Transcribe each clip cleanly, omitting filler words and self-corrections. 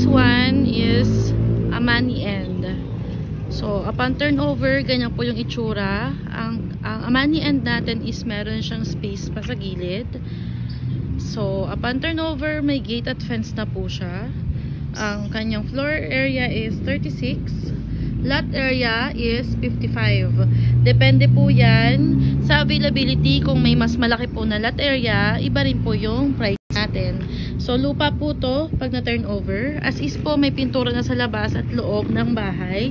one is a money end. So, upon turnover, ganyan po yung itsura. Ang money end natin is meron siyang space pa sa gilid. So, upon turnover, may gate at fence na po siya. Ang kanyang floor area is 36. Lot area is 55. Depende po yan sa availability. Kung may mas malaki po na lot area, iba rin po yung price natin. So, lupa po to pag na-turnover. As is po, may pintura na sa labas at loob ng bahay.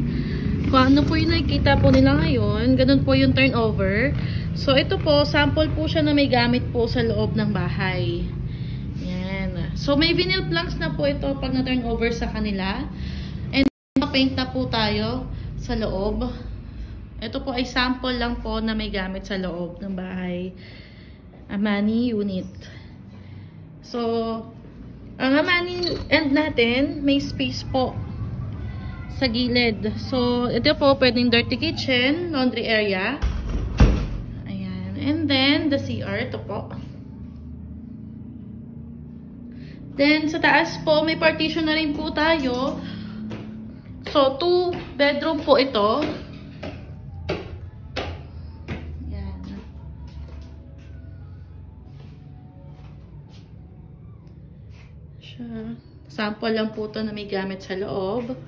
Kung ano po yung nakikita po nila ngayon, ganun po yung turnover. So, ito po, sample po siya na may gamit po sa loob ng bahay. Yan. So, may vinyl planks na po ito pag na-turnover sa kanila. Paint na po tayo sa loob. Ito po ay sample lang po na may gamit sa loob ng bahay. Amani unit. So, ang Amani end natin, may space po sa gilid. So, ito po pwedeng dirty kitchen, laundry area. Ayan. And then, the CR, ito po. Then, sa taas po, may partition na rin po tayo. So, 2 bedroom po ito. Yan. Siya. Sample lang po ito na may gamit sa loob.